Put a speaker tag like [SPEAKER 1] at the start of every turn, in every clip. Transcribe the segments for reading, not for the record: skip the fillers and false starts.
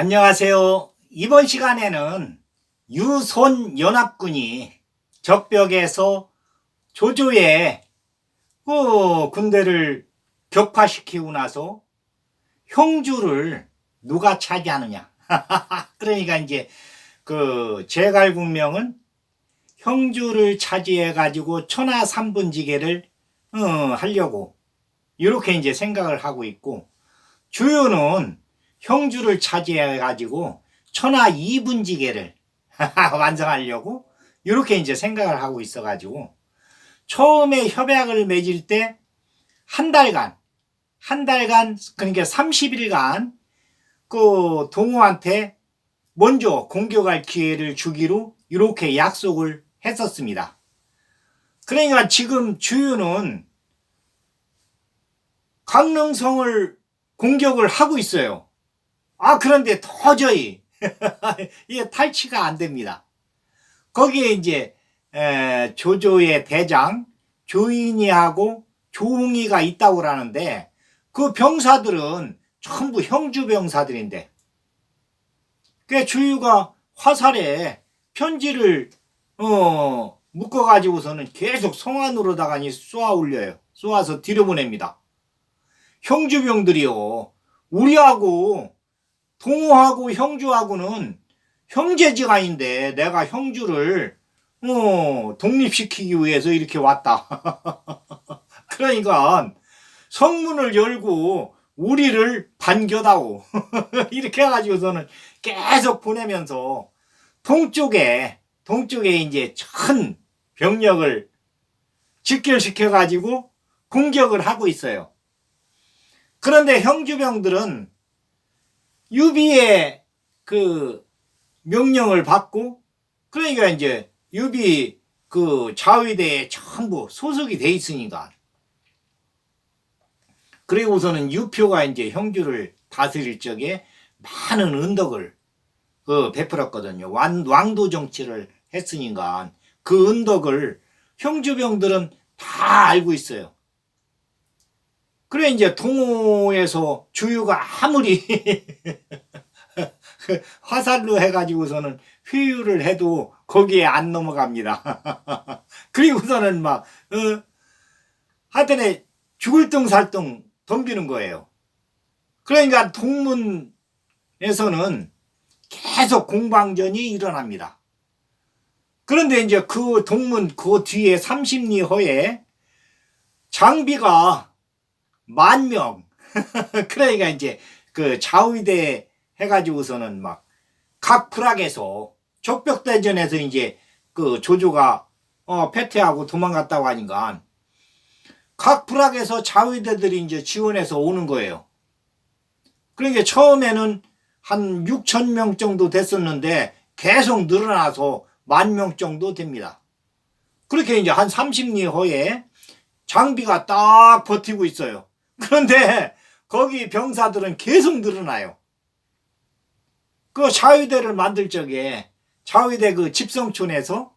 [SPEAKER 1] 안녕하세요. 이번 시간에는 유손연합군이 적벽에서 조조의 군대를 격파시키고 나서 형주를 누가 차지하느냐. 그러니까 이제 그 제갈국명은 형주를 차지해 가지고 천하 삼분지계를 하려고 이렇게 이제 생각을 하고 있고, 주유는 형주를 차지해 가지고 천하 이분지계를 완성하려고 이렇게 이제 생각을 하고 있어 가지고, 처음에 협약을 맺을 때 한 달간 그러니까 30일간 그 동호한테 먼저 공격할 기회를 주기로 이렇게 약속을 했었습니다. 그러니까 지금 주유는 강릉성을 공격을 하고 있어요. 그런데 도저히 이게 탈취가 안 됩니다. 거기에 이제 조조의 대장 조인이하고 조웅이가 있다고 하는데, 그 병사들은 전부 형주 병사들인데, 그 주유가 화살에 편지를 묶어가지고서는 계속 성 안으로다가 쏘아 올려요. 쏘아서 들여보냅니다. 형주병들이요, 우리하고 동호하고 형주하고는 형제지간인데 내가 형주를 독립시키기 위해서 이렇게 왔다. 그러니까 성문을 열고 우리를 반겨다오. 이렇게 해가지고서는 계속 보내면서 동쪽에 이제 큰 병력을 집결시켜가지고 공격을 하고 있어요. 그런데 형주병들은 유비의 그 명령을 받고, 그러니까 이제 유비 그 자위대에 전부 소속이 돼 있으니까, 그리고서는 유표가 이제 형주를 다스릴 적에 많은 은덕을 베풀었거든요. 왕도 정치를 했으니까 그 은덕을 형주병들은 다 알고 있어요. 그래 이제 동호에서 주유가 아무리 화살로 해가지고서는 회유를 해도 거기에 안 넘어갑니다. 그리고서는 막 하여튼에 죽을 둥 살 둥 덤비는 거예요. 그러니까 동문에서는 계속 공방전이 일어납니다. 그런데 이제 그 동문 그 뒤에 30리 허에 장비가 10,000명. 그러니까 이제 그 자위대 해가지고서는 막 각 부락에서 적벽대전에서 이제 그 조조가 패퇴하고 도망갔다고 하니까 각 부락에서 자위대들이 이제 지원해서 오는 거예요. 그러니까 처음에는 한 6,000명 정도 됐었는데 계속 늘어나서 10,000명 정도 됩니다. 그렇게 이제 한 30리 허에 장비가 딱 버티고 있어요. 그런데 거기 병사들은 계속 늘어나요. 그 자위대를 만들 적에 자위대 그 집성촌에서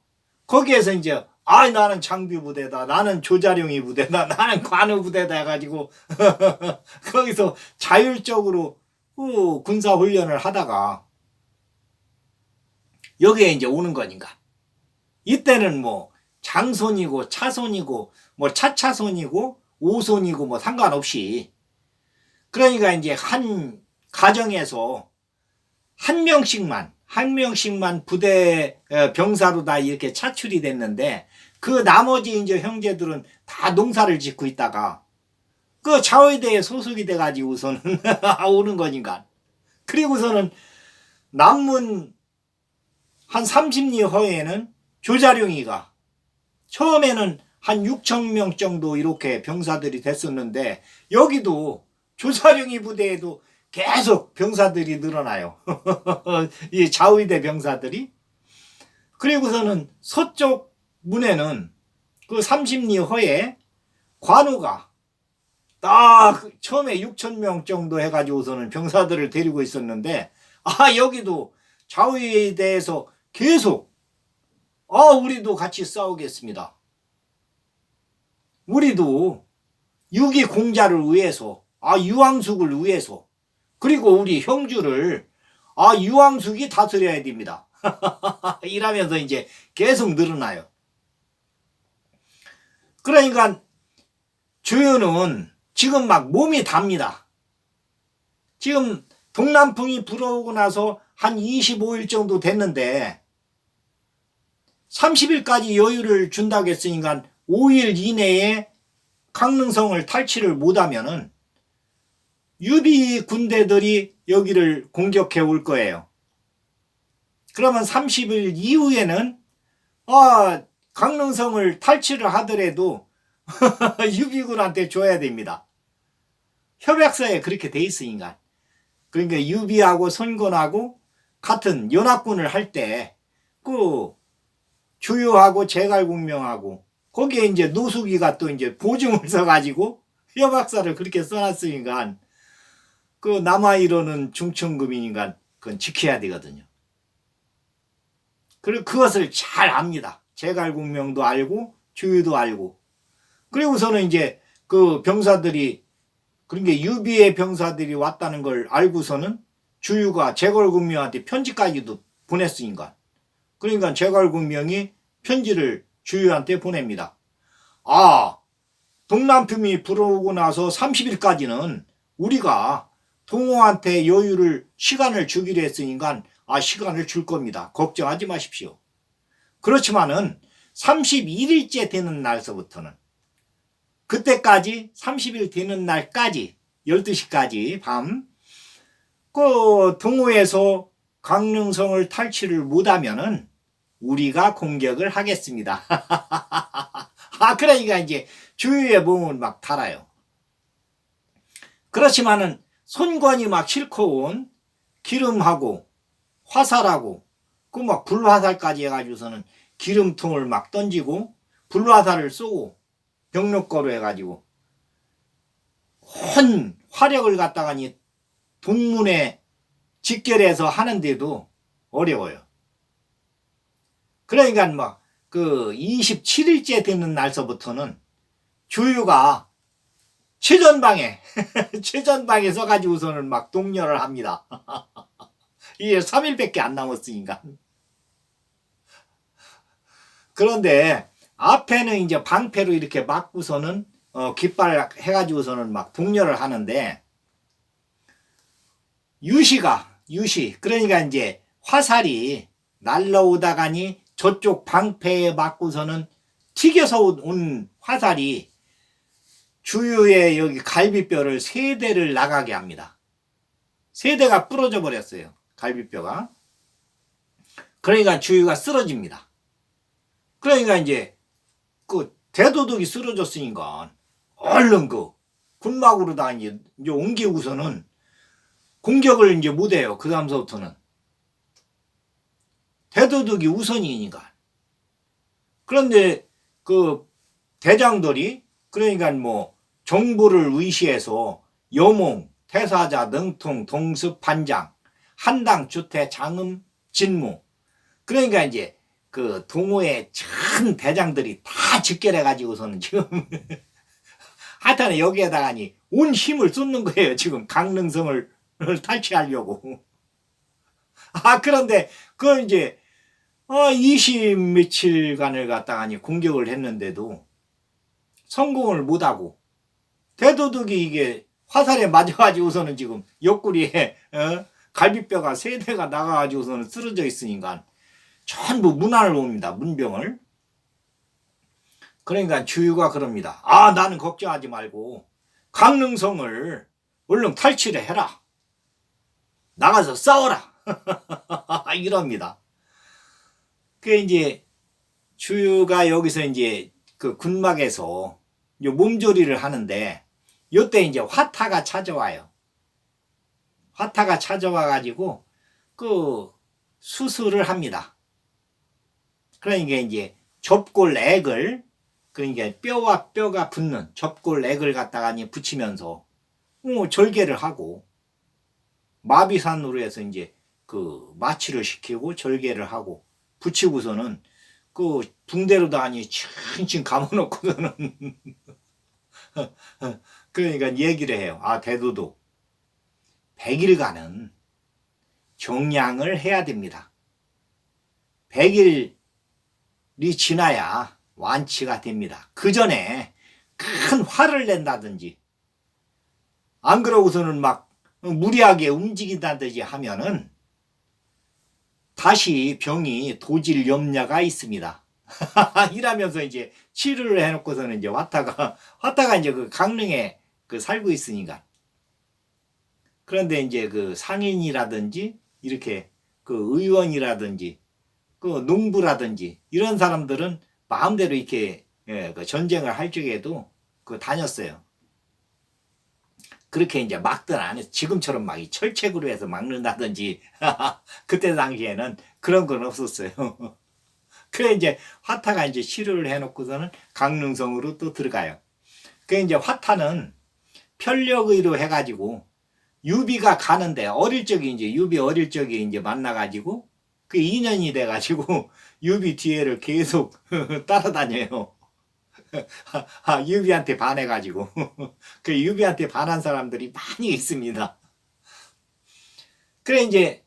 [SPEAKER 1] 거기에서 이제 나는 장비 부대다, 나는 조자룡이 부대다, 나는 관우 부대다 해가지고 거기서 자율적으로 군사 훈련을 하다가 여기에 이제 오는 거니까, 이때는 뭐 장손이고 차손이고 뭐 차차손이고 오손이고 뭐 상관없이, 그러니까 이제 한 가정에서 한 명씩만 부대 병사로 다 이렇게 차출이 됐는데, 그 나머지 이제 형제들은 다 농사를 짓고 있다가 그 자위대에 소속이 돼가지고서는 오는 거니까. 그리고서는 남문 한 30리 허에는 조자룡이가 처음에는 한 6,000명 정도 이렇게 병사들이 됐었는데, 여기도 조자룡이 부대에도 계속 병사들이 늘어나요. 이 자위대 병사들이. 그리고서는 서쪽 문에는 그 30리 허에 관우가 딱 처음에 6,000명 정도 해가지고서는 병사들을 데리고 있었는데, 여기도 자위대에서 계속 우리도 같이 싸우겠습니다. 우리도 유기 공자를 위해서, 유황숙을 위해서, 그리고 우리 형주를 유황숙이 다스려야 됩니다. 이러면서 이제 계속 늘어나요. 그러니까 주유는 지금 막 몸이 답니다. 지금 동남풍이 불어오고 나서 한 25일 정도 됐는데 30일까지 여유를 준다고 했으니까 5일 이내에 강릉성을 탈취를 못하면은 유비 군대들이 여기를 공격해 올 거예요. 그러면 30일 이후에는 강릉성을 탈취를 하더라도 유비군한테 줘야 됩니다. 협약서에 그렇게 돼 있으니까. 그러니까 유비하고 선건하고 같은 연합군을 할 때 그 주유하고 제갈공명하고 거기에 이제 노숙이가 또 이제 보증을 써가지고 협약서를 그렇게 써놨으니까 그 남아이로는 중천금이니까 그건 지켜야 되거든요. 그리고 그것을 잘 압니다. 제갈공명도 알고 주유도 알고. 그리고서는 이제 그 병사들이 그러니까 유비의 병사들이 왔다는 걸 알고서는 주유가 제갈공명한테 편지까지도 보냈으니까. 그러니까 제갈공명이 편지를 주유한테 보냅니다. 동남풍이 불어오고 나서 30일까지는 우리가 동호한테 시간을 주기로 했으니까 시간을 줄 겁니다. 걱정하지 마십시오. 그렇지만은 31일째 되는 날서부터는 그때까지 30일 되는 날까지 12시까지 밤 그 동호에서 강릉성을 탈취를 못하면은 우리가 공격을 하겠습니다. 그러니까 이제 주유의 몸을 막 달아요. 그렇지만은 손관이 막 싣고 온 기름하고 화살하고 그 막 불화살까지 해가지고서는 기름통을 막 던지고 불화살을 쏘고 병력거로 해가지고 혼 화력을 갖다가니 동문에 직결해서 하는데도 어려워요. 그러니까 막 그 27일째 되는 날서부터는 주유가 최전방에 서가지고서는 막 동렬을 합니다. 이게 3일밖에 안 남았으니까. 그런데 앞에는 이제 방패로 이렇게 막고서는 깃발 해가지고서는 막 동렬을 하는데 유시 그러니까 이제 화살이 날라오다가니 저쪽 방패에 맞고서는 튀겨서 온 화살이 주유의 여기 갈비뼈를 3대를 나가게 합니다. 3대가 부러져 버렸어요. 갈비뼈가. 그러니까 주유가 쓰러집니다. 그러니까 이제 그 대도둑이 쓰러졌으니까 얼른 그 군막으로다 이제 옮기고서는 공격을 이제 못해요. 그 다음서부터는. 대도둑이 우선이니까. 그런데 그 대장들이 그러니까 뭐 정부를 의시해서 여몽, 태사자, 능통, 동습, 반장, 한당, 주태, 장음, 진무. 그러니까 이제 그 동호회 큰 대장들이 다 직결해가지고서는 지금 하여튼 여기에다가니 온 힘을 쏟는 거예요. 지금 강릉성을 탈취하려고. 그런데 그걸 이제 20 며칠간을 갖다가니 공격을 했는데도 성공을 못하고 대도둑이 이게 화살에 맞아가지고서는 지금 옆구리에 갈비뼈가 3대가 나가가지고서는 쓰러져 있으니까 전부 문안을 옵니다. 문병을. 그러니까 주유가 그럽니다. 나는 걱정하지 말고 강릉성을 얼른 탈취를 해라. 나가서 싸워라. 이럽니다. 그 이제 주유가 여기서 이제 그 군막에서 몸조리를 하는데 요때 이제 화타가 찾아와요. 화타가 찾아와 가지고 그 수술을 합니다. 그러니까 이제 접골액을 그러니까 뼈와 뼈가 붙는 접골액을 갖다가 붙이면서 절개를 하고 마비산으로 해서 이제 그 마취를 시키고 절개를 하고 붙이고서는 그 붕대로다 칭칭 감아놓고서는 그러니까 얘기를 해요. 대도도 100일간은 정량을 해야 됩니다. 100일이 지나야 완치가 됩니다. 그 전에 큰 화를 낸다든지 안 그러고서는 막 무리하게 움직인다든지 하면은 다시 병이 도질 염려가 있습니다. 이러면서 이제 치료를 해놓고서는 이제 화타가 이제 그 강릉에 살고 있으니까. 그런데 이제 그 상인이라든지 이렇게 그 의원이라든지 그 농부라든지 이런 사람들은 마음대로 이렇게 그 전쟁을 할 적에도 다녔어요. 그렇게 이제 막든 안 해서 지금처럼 막 철책으로 해서 막는다든지 그때 당시에는 그런 건 없었어요. 그래 이제 화타가 이제 치료를 해놓고서는 강릉성으로 또 들어가요. 그 이제 화타는 편력의로 해가지고 유비가 가는데 어릴 적에 이제 유비 어릴 적에 이제 만나가지고 그 인연이 돼가지고 유비 뒤에를 계속 따라다녀요. 유비한테 반해가지고 그 유비한테 반한 사람들이 많이 있습니다. 그래 이제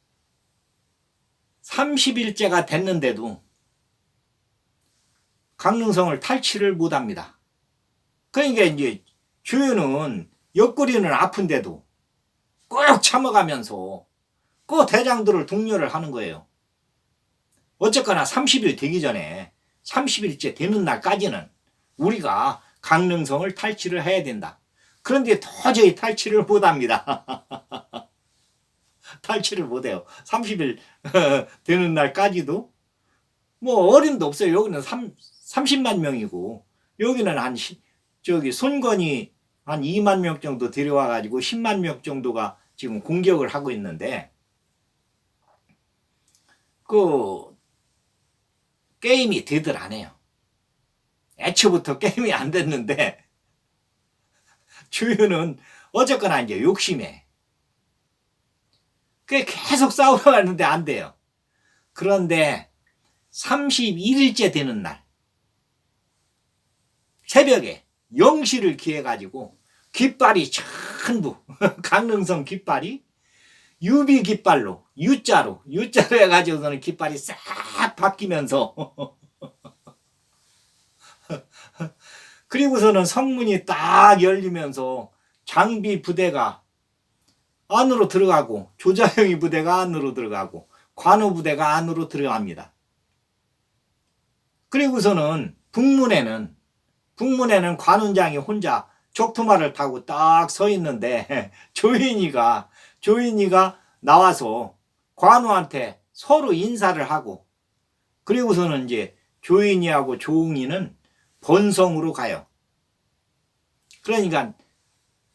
[SPEAKER 1] 30일째가 됐는데도 강릉성을 탈취를 못합니다. 그러니까 이제 주유는 옆구리는 아픈데도 꼭 참아가면서 그 대장들을 독려를 하는 거예요. 어쨌거나 30일 되기 전에 30일째 되는 날까지는 우리가 강릉성을 탈취를 해야 된다. 그런데 도저히 탈취를 못합니다. 탈취를 못해요. 30일 되는 날까지도 뭐 어림도 없어요. 여기는 30만 명이고 여기는 한 손건이 한 2만 명 정도 데려와가지고 10만 명 정도가 지금 공격을 하고 있는데 그 게임이 되들 안 해요. 애초부터 게임이 안 됐는데 주유는 어쨌거나 이제 욕심에 그게 계속 싸우러 가는데 안 돼요. 그런데 31일째 되는 날 새벽에 0시를 기해 가지고 깃발이 전부 강릉성 깃발이 유비 깃발로 U자로 해가지고서는 깃발이 싹 바뀌면서 그리고서는 성문이 딱 열리면서 장비 부대가 안으로 들어가고 조자영이 부대가 안으로 들어가고 관우 부대가 안으로 들어갑니다. 그리고서는 북문에는 관운장이 혼자 적토마를 타고 딱 서 있는데 조인이가 나와서 관우한테 서로 인사를 하고 그리고서는 이제 조인이하고 조응이는 본성으로 가요. 그러니까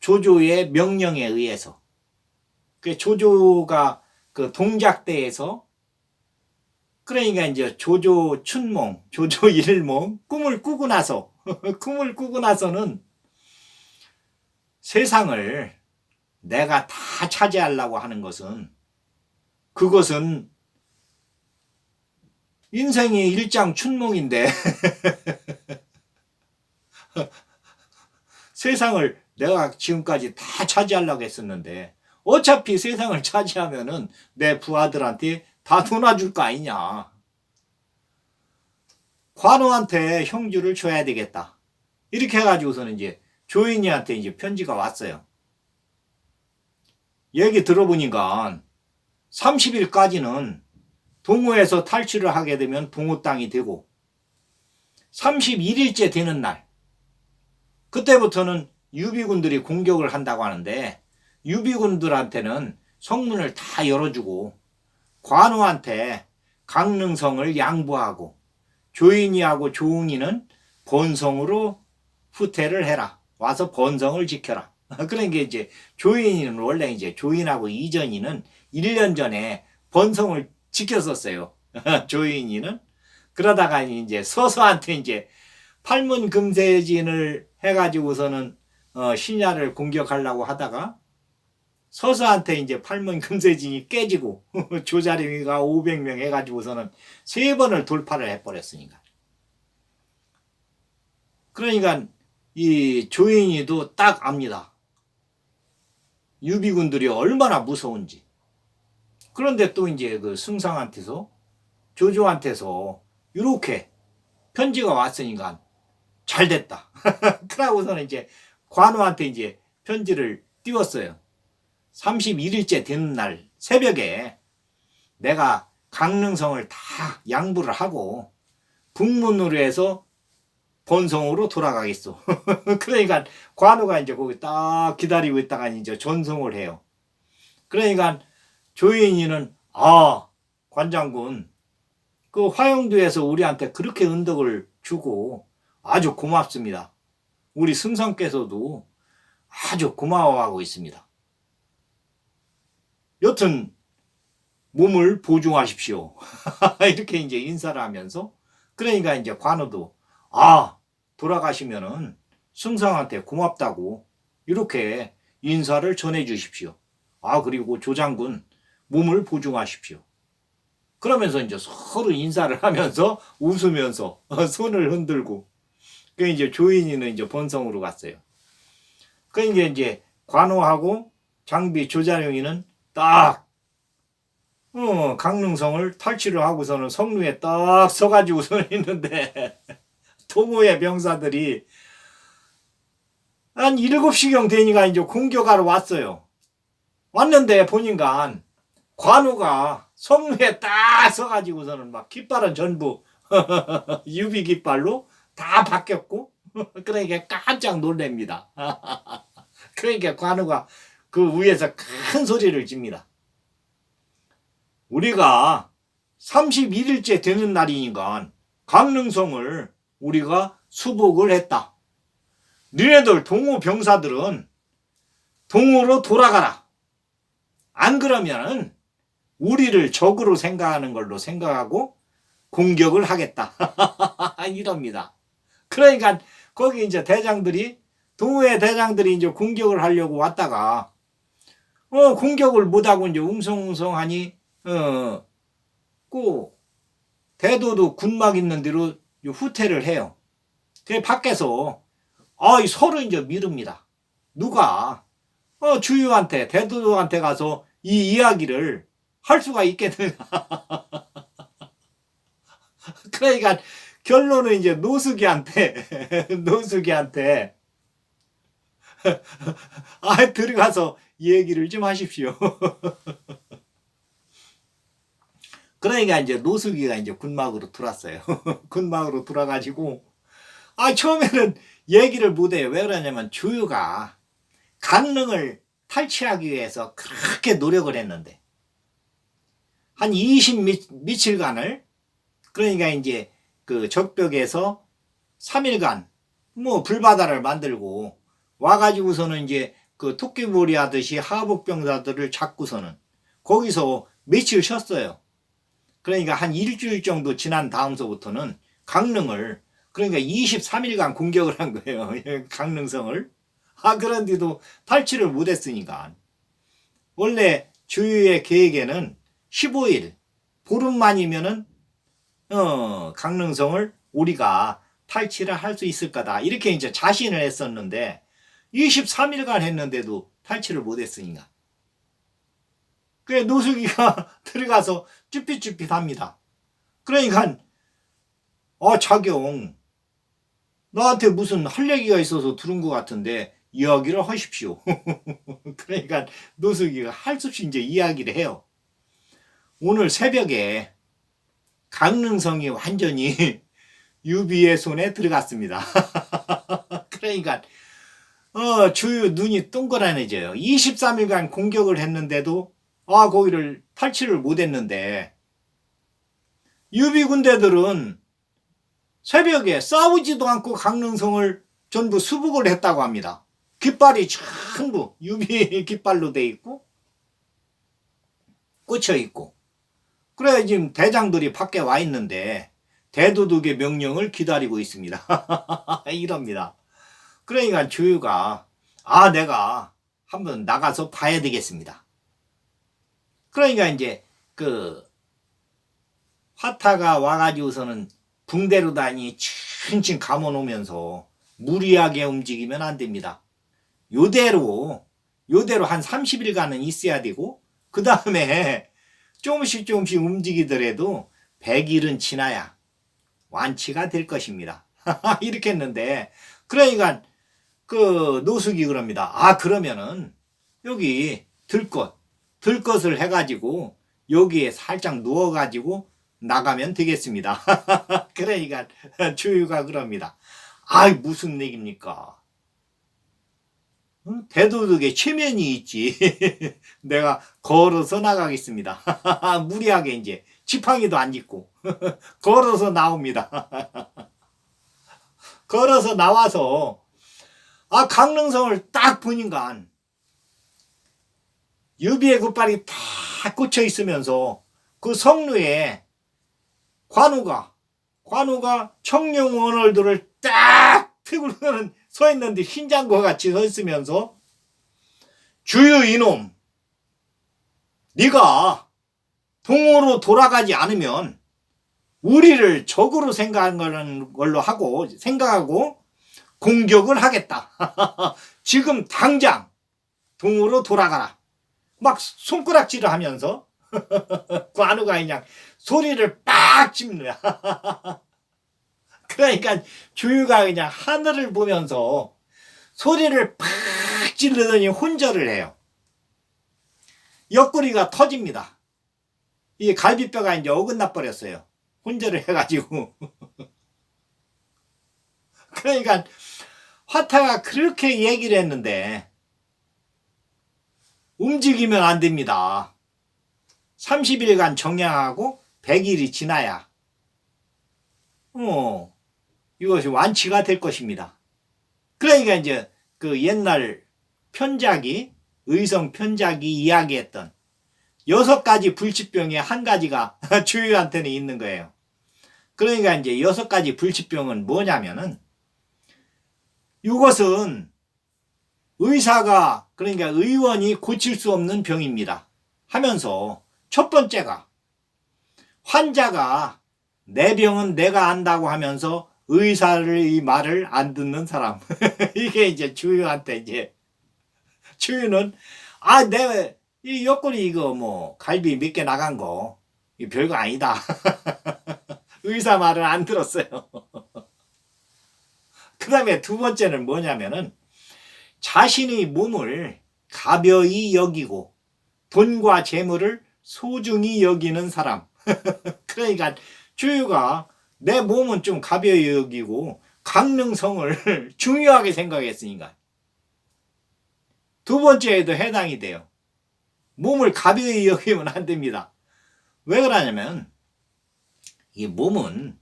[SPEAKER 1] 조조의 명령에 의해서 그 조조가 그 동작대에서 그러니까 이제 조조 춘몽, 조조 일몽 꿈을 꾸고 나서는 세상을 내가 다 차지하려고 하는 그것은 인생이 일장 춘몽인데 세상을 내가 지금까지 다 차지하려고 했었는데 어차피 세상을 차지하면은 내 부하들한테 다 도놔줄 거 아니냐. 관우한테 형주를 줘야 되겠다. 이렇게 해가지고서는 이제 조인이한테 이제 편지가 왔어요. 얘기 들어보니까 30일까지는 동호에서 탈취를 하게 되면 동호 땅이 되고 31일째 되는 날 그때부터는 유비군들이 공격을 한다고 하는데 유비군들한테는 성문을 다 열어주고 관우한테 강릉성을 양보하고 조인이하고 조응이는 본성으로 후퇴를 해라. 와서 본성을 지켜라. 그러니까 이제 조인이는 원래 이제 조인하고 이전이는 1년 전에 본성을 지켰었어요. 조인이는 그러다가 이제 서서한테 이제 팔문금세진을 해가지고서는 신야를 공격하려고 하다가 서서한테 이제 팔문금세진이 깨지고 조자룡이가 500명 해가지고서는 3번을 돌파를 해버렸으니까. 그러니까 이 조인이도 딱 압니다. 유비군들이 얼마나 무서운지. 그런데 또 이제 그 승상한테서, 조조한테서 이렇게 편지가 왔으니까 잘 됐다. 그러고서는 이제 관우한테 이제 편지를 띄웠어요. 31일째 되는 날 새벽에 내가 강릉성을 다 양부를 하고 북문으로 해서 본성으로 돌아가겠소. 그러니까 관우가 이제 거기 딱 기다리고 있다가 이제 전송을 해요. 그러니까 조인이는 관장군, 그 화영도에서 우리한테 그렇게 은덕을 주고 아주 고맙습니다. 우리 승성께서도 아주 고마워하고 있습니다. 여튼 몸을 보증하십시오. 이렇게 이제 인사를 하면서, 그러니까 이제 관우도 돌아가시면은 승상한테 고맙다고 이렇게 인사를 전해 주십시오. 그리고 조장군 몸을 보증하십시오. 그러면서 이제 서로 인사를 하면서 웃으면서 손을 흔들고, 그 이제 조인이는 이제 본성으로 갔어요. 그러니까 이제 관우하고 장비 조자룡이는 딱 강릉성을 탈취를 하고서는 성루에 딱 서가지고서 있는데 동호회 병사들이 한 7시경 되니까 이제 공격하러 왔어요. 왔는데 보니까 관우가 성루에 딱 서가지고서는 막 깃발은 전부 유비 깃발로 다 바뀌었고, 그러니까 깜짝 놀랍니다. 그러니까 관우가 그 위에서 큰 소리를 칩니다. 우리가 31일째 되는 날이니까 강릉성을 우리가 수복을 했다. 너네들 동호 병사들은 동호로 돌아가라. 안 그러면은 우리를 적으로 생각하는 걸로 생각하고 공격을 하겠다. 이럽니다. 그러니까 거기 이제 대장들이, 동호회 대장들이 이제 공격을 하려고 왔다가 공격을 못하고 이제 웅성웅성하니 그 대도도 군막 있는 데로 후퇴를 해요. 그 밖에서 서로 이제 미룹니다. 누가 주유한테, 대도도한테 가서 이 이야기를 할 수가 있겠느냐. 그러니까 결론은 이제 노숙이한테 들어가서 얘기를 좀 하십시오. 그러니까 이제 노숙이가 이제 군막으로 들어왔어요. 군막으로 들어가지고 처음에는 얘기를 못해요. 왜 그러냐면 주유가 강릉을 탈취하기 위해서 그렇게 노력을 했는데 한 20며칠간을, 그러니까 이제 그 적벽에서 3일간 불바다를 만들고 와가지고서는 이제 그 토끼몰이 하듯이 하복병사들을 잡고서는 거기서 며칠 쉬었어요. 그러니까 한 일주일 정도 지난 다음서부터는 강릉을, 그러니까 23일간 공격을 한 거예요. 강릉성을. 그런데도 탈취를 못했으니까. 원래 주유의 계획에는 15일, 보름만이면은 강릉성을 우리가 탈취를 할 수 있을 거다. 이렇게 이제 자신을 했었는데 23일간 했는데도 탈취를 못했으니까. 그래 노숙이가 들어가서 쭈삣쭈삣합니다. 그러니까 자경, 너한테 무슨 할 얘기가 있어서 들은 것 같은데 이야기를 하십시오. 그러니까 노숙이가 할 수 없이 이제 이야기를 해요. 오늘 새벽에 강릉성이 완전히 유비의 손에 들어갔습니다. 그러니까 주유 눈이 동그라내져요. 23일간 공격을 했는데도 거기를 탈취를 못했는데 유비 군대들은 새벽에 싸우지도 않고 강릉성을 전부 수복을 했다고 합니다. 깃발이 전부 유비 깃발로 돼 있고 꽂혀 있고. 그래 지금 대장들이 밖에 와 있는데 대도독의 명령을 기다리고 있습니다. 이럽니다. 그러니까 주유가 내가 한번 나가서 봐야 되겠습니다. 그러니까 이제 그 화타가 와가지고서는 붕대로 다니 층층 감아놓으면서 무리하게 움직이면 안 됩니다. 요대로 한 30일간은 있어야 되고 그 다음에 조금씩 조금씩 움직이더라도 100일은 지나야 완치가 될 것입니다. 이렇게 했는데, 그러니까 그 노숙이 그럽니다. 아, 그러면은 여기 들것을 해가지고 여기에 살짝 누워가지고 나가면 되겠습니다. 그러니까 주유가 그럽니다. 아, 무슨 얘기입니까? 대도둑에 체면이 있지. 내가 걸어서 나가겠습니다. 무리하게 이제 지팡이도 안 짚고 걸어서 나옵니다. 걸어서 나와서 강릉성을 딱 보니까 유비의 굿발이 다 꽂혀 있으면서 그 성루에 관우가 청룡원월도를 딱 들고는 서 있는데 흰장과 같이 서 있으면서 주유 이놈, 네가 동으로 돌아가지 않으면 우리를 적으로 생각하고 공격을 하겠다. 지금 당장 동으로 돌아가라. 막 손가락질을 하면서 관우가 그냥 소리를 빡 짚는 거야. 그러니까 주유가 그냥 하늘을 보면서 소리를 팍 지르더니 혼절을 해요. 옆구리가 터집니다. 이 갈비뼈가 이제 어긋나 버렸어요. 혼절을 해가지고. 그러니까 화타가 그렇게 얘기를 했는데 움직이면 안 됩니다. 30일간 정량하고 100일이 지나야 이것이 완치가 될 것입니다. 그러니까 이제 그 옛날 의성 편작이 이야기했던 6가지 불치병의 한 가지가 주유한테는 있는 거예요. 그러니까 이제 6가지 불치병은 뭐냐면은 이것은 의사가 그러니까 의원이 고칠 수 없는 병입니다. 하면서 첫 번째가 환자가 내 병은 내가 안다고 하면서 의사의 말을 안 듣는 사람. 이게 이제 주유한테 이제 주유는 이 옆구리 이거 뭐 갈비 몇 개 나간 거 이 별거 아니다. 의사 말을 안 들었어요. 그 다음에 두 번째는 뭐냐면은 자신의 몸을 가벼이 여기고 돈과 재물을 소중히 여기는 사람. 그러니까 주유가 내 몸은 좀 가벼이 여기고 강릉성을 중요하게 생각했으니까 두 번째에도 해당이 돼요. 몸을 가벼이 여기면 안 됩니다. 왜 그러냐면 이 몸은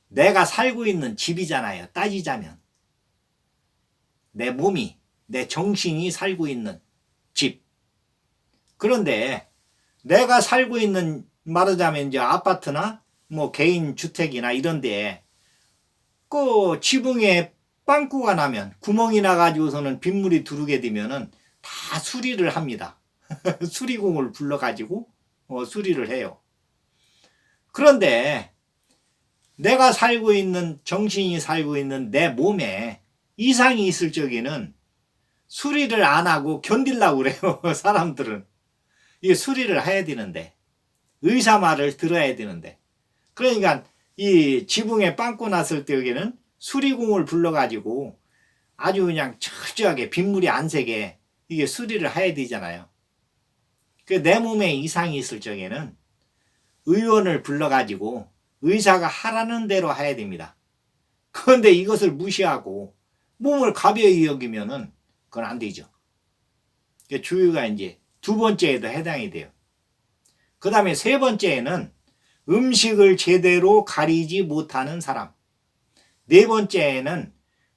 [SPEAKER 1] 내가 살고 있는 집이잖아요. 따지자면 내 몸이 내 정신이 살고 있는 집. 그런데 내가 살고 있는 말하자면 이제 아파트나 뭐 개인 주택이나 이런데 그 지붕에 빵꾸가 나면 구멍이 나가지고서는 빗물이 들어오게 되면은 다 수리를 합니다. 수리공을 불러가지고 수리를 해요. 그런데 내가 살고 있는 정신이 살고 있는 내 몸에 이상이 있을 적에는 수리를 안 하고 견딜라고 그래요. 사람들은 이게 수리를 해야 되는데 의사 말을 들어야 되는데 그러니까 이 지붕에 빵꾸 났을 때에는 수리공을 불러가지고 아주 그냥 철저하게 빗물이 안 새게 이게 수리를 해야 되잖아요. 내 몸에 이상이 있을 적에는 의원을 불러가지고 의사가 하라는 대로 해야 됩니다. 그런데 이것을 무시하고 몸을 가벼이 여기면은 그건 안 되죠. 주유가 이제 두 번째에도 해당이 돼요. 그 다음에 세 번째에는 음식을 제대로 가리지 못하는 사람. 네 번째에는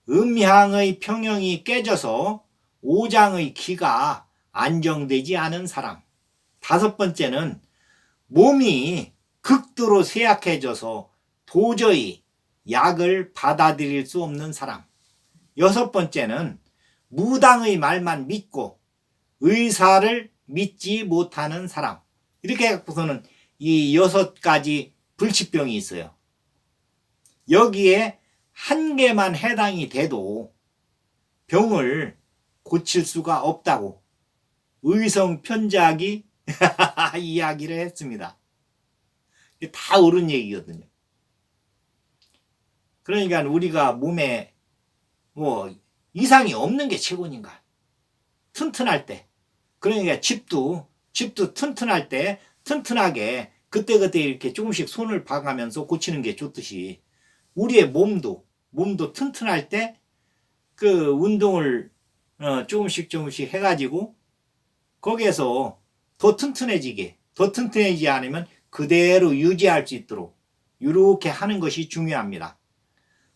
[SPEAKER 1] 음향의 평형이 깨져서 오장의 기가 안정되지 않은 사람. 다섯 번째는 몸이 극도로 쇠약해져서 도저히 약을 받아들일 수 없는 사람. 여섯 번째는 무당의 말만 믿고 의사를 믿지 못하는 사람. 이렇게 해갖고서는 이 6가지 불치병이 있어요. 여기에 한 개만 해당이 돼도 병을 고칠 수가 없다고 의성 편작이 이야기를 했습니다. 다 옳은 얘기거든요. 그러니까 우리가 몸에 뭐 이상이 없는 게 최고인가. 튼튼할 때. 그러니까 집도 튼튼할 때 튼튼하게 그때그때 이렇게 조금씩 손을 봐가면서 고치는 게 좋듯이 우리의 몸도 튼튼할 때 그 운동을 조금씩 해가지고 거기에서 더 튼튼해지지 않으면 그대로 유지할 수 있도록 이렇게 하는 것이 중요합니다.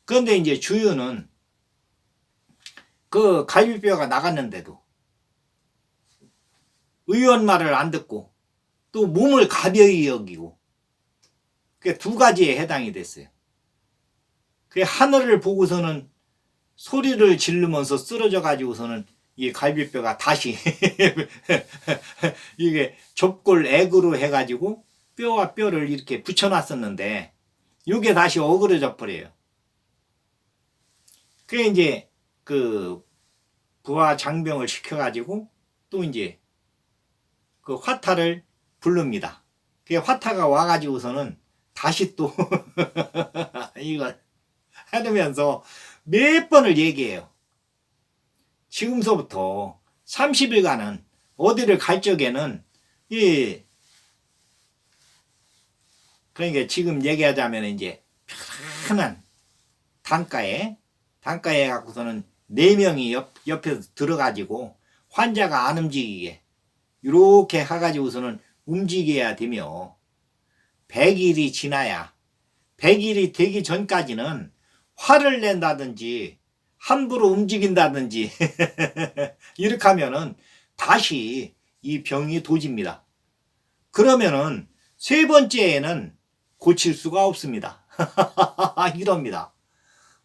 [SPEAKER 1] 그런데 이제 주유는 그 갈비뼈가 나갔는데도 의원 말을 안 듣고 또 몸을 가벼이 여기고 그 두 가지에 해당이 됐어요. 그 하늘을 보고서는 소리를 지르면서 쓰러져 가지고서는 이 갈비뼈가 다시 이게 접골액으로 해가지고 뼈와 뼈를 이렇게 붙여놨었는데 이게 다시 어그러져 버려요. 그게 이제 그 부하 장병을 시켜가지고 또 이제 그 화타를 부릅니다. 그 화타가 와가지고서는 다시 또 이걸 하면서 몇 번을 얘기해요. 지금서부터 30일간은 어디를 갈 적에는 그러니까 지금 얘기하자면 이제 편한 단가에 갖고서는 4명이 옆에서 들어가지고 환자가 안 움직이게 이렇게 해가지고서는 움직여야 되며 100일이 지나야 100일이 되기 전까지는 화를 낸다든지 함부로 움직인다든지 이렇게 하면은 다시 이 병이 도집니다. 그러면은 세 번째에는 고칠 수가 없습니다. 이럽니다.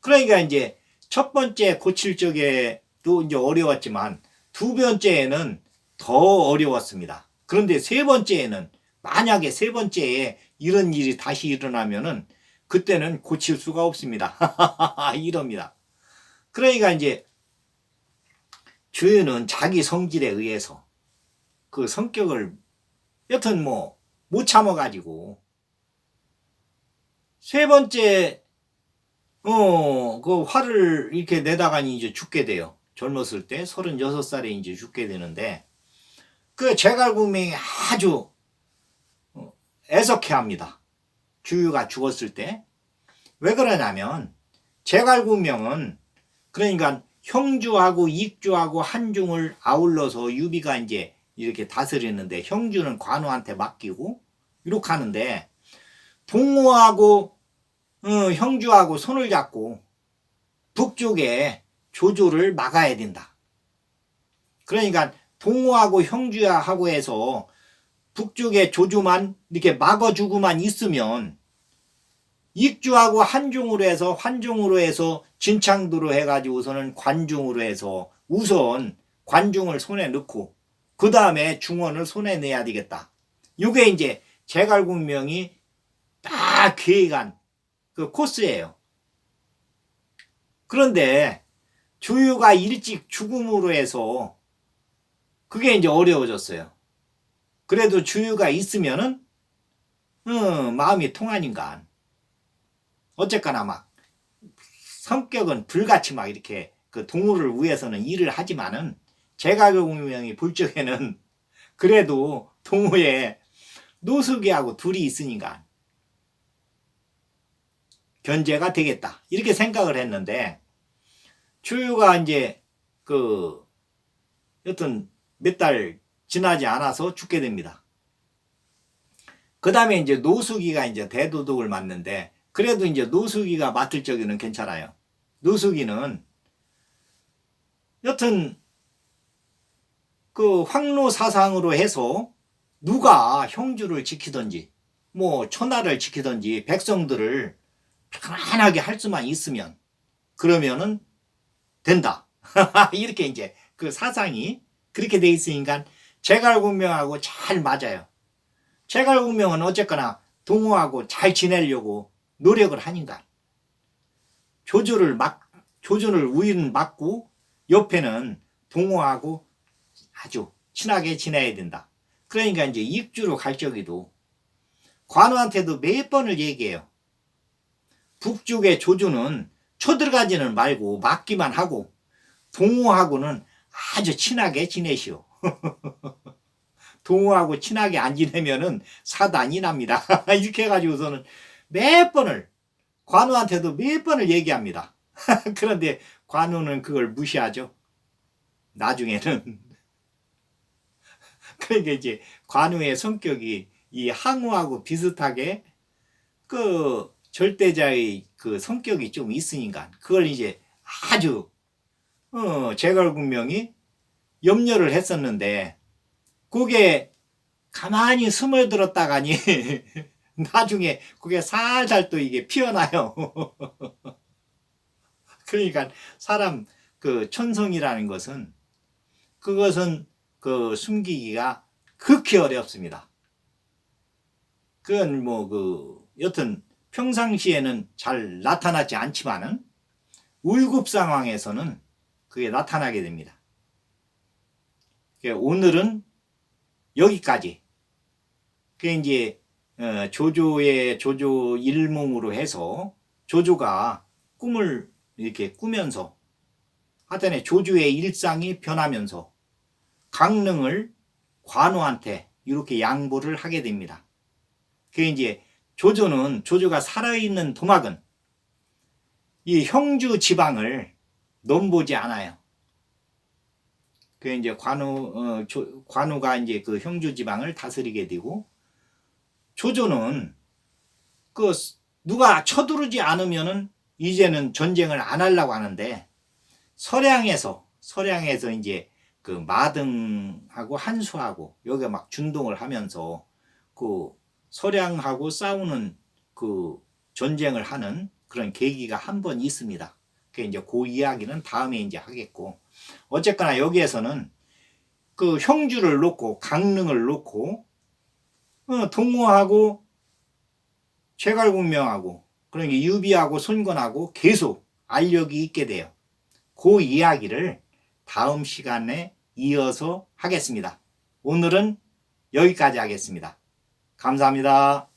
[SPEAKER 1] 그러니까 이제 첫 번째 고칠 적에도 이제 어려웠지만 두 번째에는 더 어려웠습니다. 그런데 세 번째에는 만약에 세 번째에 이런 일이 다시 일어나면은 그때는 고칠 수가 없습니다. 이럽니다. 그러니까 이제 주유는 자기 성질에 의해서 그 성격을 여튼 뭐 못 참아가지고 세 번째 그 화를 이렇게 내다가니 이제 죽게 돼요. 젊었을 때 36살에 이제 죽게 되는데 그 제갈공명이 아주 애석해합니다. 주유가 죽었을 때. 왜 그러냐면 제갈공명은 그러니까 형주하고 익주하고 한중을 아울러서 유비가 이제 이렇게 다스리는데 형주는 관우한테 맡기고 이렇게 하는데 동호하고 형주하고 손을 잡고 북쪽에 조조를 막아야 된다. 그러니까 동호하고 형주하고 해서 북쪽에 조조만 이렇게 막아주고만 있으면 익주하고 한중으로 해서 진창도로 해가지고서는 관중으로 해서 우선 관중을 손에 넣고 그 다음에 중원을 손에 내야 되겠다. 이게 이제 제갈공명이 딱 계획한 그 코스예요. 그런데 주유가 일찍 죽음으로 해서 그게 이제 어려워졌어요. 그래도 주유가 있으면은 마음이 통하니까 어쨌거나 막 성격은 불같이 막 이렇게 그 동호를 위해서는 일을 하지만은 제갈공명이 볼 적에는 그래도 동호에 노숙이하고 둘이 있으니까 견제가 되겠다 이렇게 생각을 했는데 주유가 이제 그 여튼 몇 달 지나지 않아서 죽게 됩니다. 그 다음에 이제 노숙이가 이제 대도독을 맡는데 그래도 이제 노숙이가 맡을 적에는 괜찮아요. 노숙이는 여튼 그 황로 사상으로 해서 누가 형주를 지키든지 뭐 천하를 지키든지 백성들을 편안하게 할 수만 있으면 그러면은 된다. 이렇게 이제 그 사상이 그렇게 돼 있으니까 제갈공명하고 잘 맞아요. 제갈공명은 어쨌거나 동호하고 잘 지내려고 노력을 하니까 조조를 우위는 맡고 옆에는 동호하고 아주 친하게 지내야 된다. 그러니까 이제 익주로 갈 적에도 관우한테도 몇 번을 얘기해요. 북쪽의 조주는 쳐들어가지는 말고 막기만 하고 동우하고는 아주 친하게 지내시오. 동우하고 친하게 안 지내면은 사단이 납니다. 이렇게 해가지고서는 몇 번을 관우한테도 몇 번을 얘기합니다. 그런데 관우는 그걸 무시하죠. 나중에는. 그러니까 이제 관우의 성격이 이 항우하고 비슷하게 그 절대자의 그 성격이 좀 있으니까 그걸 이제 아주 제갈군명이 염려를 했었는데 그게 가만히 스며들었다가니 나중에 그게 살살 또 이게 피어나요. 그러니까 사람 그 천성이라는 것은 그것은 그 숨기기가 극히 어렵습니다. 그건 뭐 그 여튼 평상시에는 잘 나타나지 않지만은 울급 상황에서는 그게 나타나게 됩니다. 오늘은 여기까지. 그 이제 조조의 조조 일몽으로 해서 조조가 꿈을 이렇게 꾸면서 하여튼 조조의 일상이 변하면서 강릉을 관우한테 이렇게 양보를 하게 됩니다. 그 이제 조조가 살아있는 동학은 이 형주 지방을 넘보지 않아요. 그 이제 관우가 이제 그 형주 지방을 다스리게 되고 조조는 그 누가 쳐들어오지 않으면은 이제는 전쟁을 안 하려고 하는데 서량에서 이제 그 마등하고 한수하고 여기가 막 준동을 하면서 그 서량하고 싸우는 그 전쟁을 하는 그런 계기가 한 번 있습니다. 그 이제 그 이야기는 다음에 이제 하겠고 어쨌거나 여기에서는 그 형주를 놓고 강릉을 놓고 동우하고 제갈공명하고 그러니까 유비하고 손권하고 계속 알력이 있게 돼요. 그 이야기를 다음 시간에 이어서 하겠습니다. 오늘은 여기까지 하겠습니다. 감사합니다.